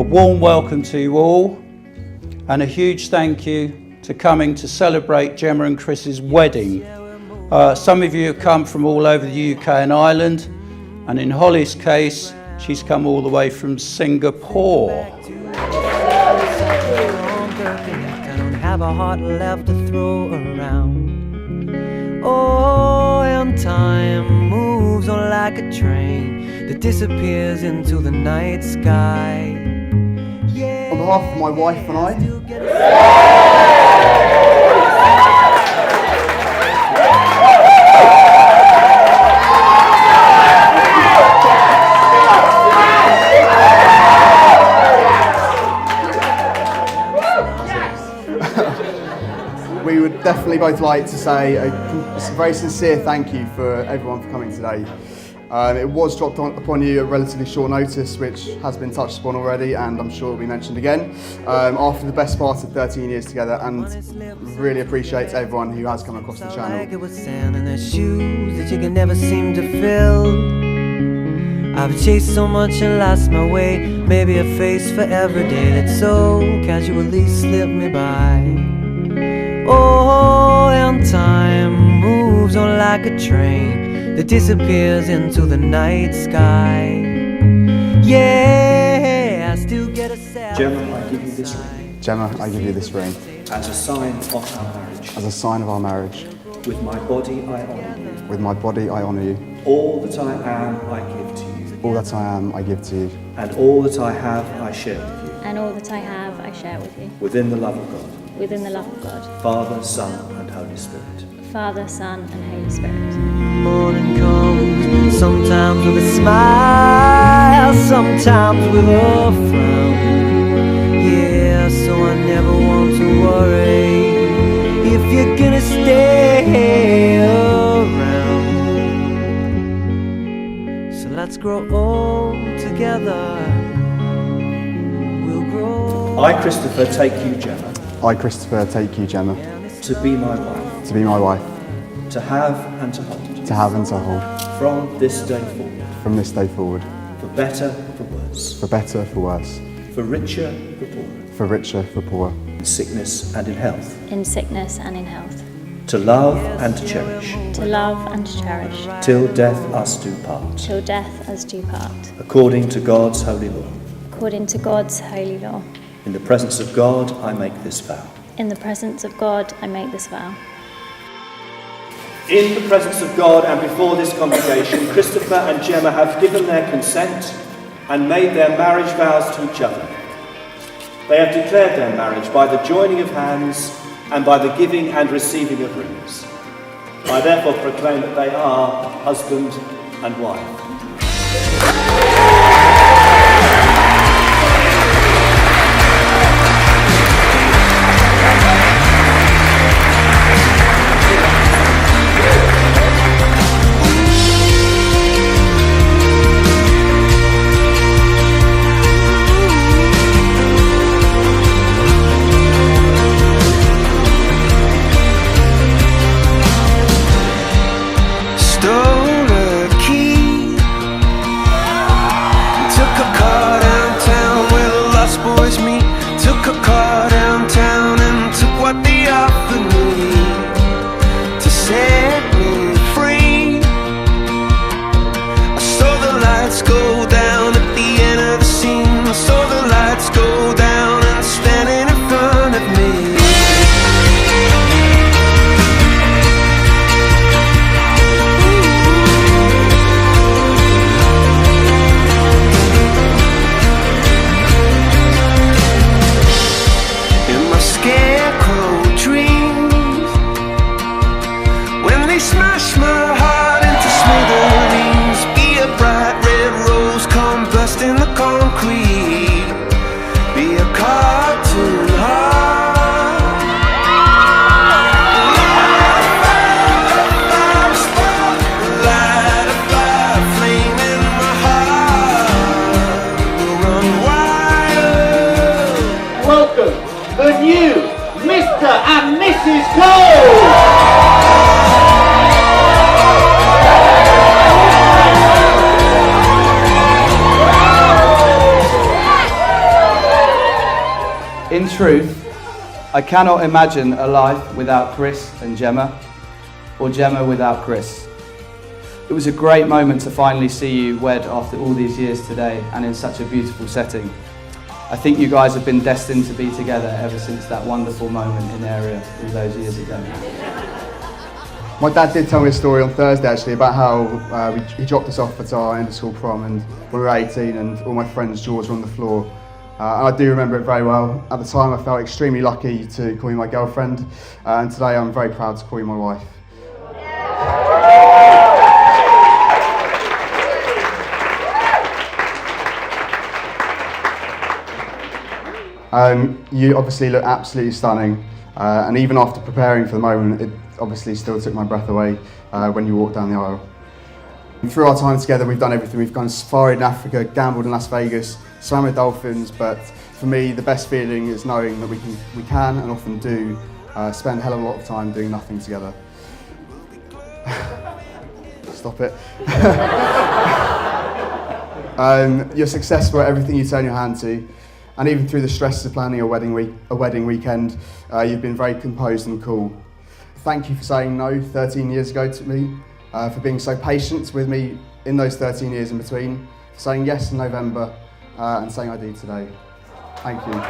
warm welcome to you all, and a huge thank you to coming to celebrate Jemma and Chris's wedding. Some of you have come from all over the UK and Ireland, and in Holly's case, she's come all the way from Singapore. I don't have a heart left to throw around. Oh, and time moves on like a train that disappears into the night sky. On behalf of my wife and I, we would definitely both like to say a very sincere thank you for everyone for coming today. It was dropped upon you at relatively short notice, which has been touched upon already, and I'm sure it will be mentioned again, after the best part of 13 years together, and really appreciate everyone who has come across the channel. Like it was sand in their shoes that you can never seem to fill. I've chased so much and lost my way, maybe a face for every day that so casually slipped me by. Oh, and time moves on like a train that disappears into the night sky. Yeah, I still get a sad. Jemma, I give you this ring. Jemma, I give you this ring. As a sign of our marriage. As a sign of our marriage. With my body I honour you. With my body I honour you. All that I am I give to you. All that I am I give to you. And all that I have I share with you. And all that I have I share with you. Within the love of God. Within the love of God. Father, Son and Holy Spirit. Father, Son and Holy Spirit. Morning comes, sometimes with a smile, sometimes with a frown. Yeah, so I never want to worry if you're gonna stay around. So let's grow old together. We'll grow. I, Christopher, take you, Jemma. I, Christopher, take you, Jemma. To be my wife. To be my wife. To have and to hold. To have and to hold. From this day forward. From this day forward. For better, for worse. For better, for worse. For richer, for poorer. For richer, for poorer. In sickness and in health. In sickness and in health. To love and to cherish. To love and to cherish. Till death us do part. Till death us do part. According to God's holy law. According to God's holy law. In the presence of God, I make this vow. In the presence of God, I make this vow. In the presence of God and before this congregation, Christopher and Jemma have given their consent and made their marriage vows to each other. They have declared their marriage by the joining of hands and by the giving and receiving of rings. I therefore proclaim that they are husband and wife. truth, I cannot imagine a life without Chris and Jemma, or Jemma without Chris. It was a great moment to finally see you wed after all these years today and in such a beautiful setting. I think you guys have been destined to be together ever since that wonderful moment in area all those years ago. My dad did tell me a story on Thursday actually about how he dropped us off at our end of school prom and when we were 18 and all my friends' jaws were on the floor. And I do remember it very well. At the time I felt extremely lucky to call you my girlfriend and today I'm very proud to call you my wife. You obviously look absolutely stunning and even after preparing for the moment it obviously still took my breath away when you walked down the aisle. And through our time together we've done everything. We've gone safari in Africa, gambled in Las Vegas, swam with dolphins, but for me the best feeling is knowing that we can and often do spend a hell of a lot of time doing nothing together. Stop it. You're successful at everything you turn your hand to. And even through the stresses of planning a wedding weekend, you've been very composed and cool. Thank you for saying no 13 years ago to me, for being so patient with me in those 13 years in between, for saying yes in November and saying I do today. Thank you.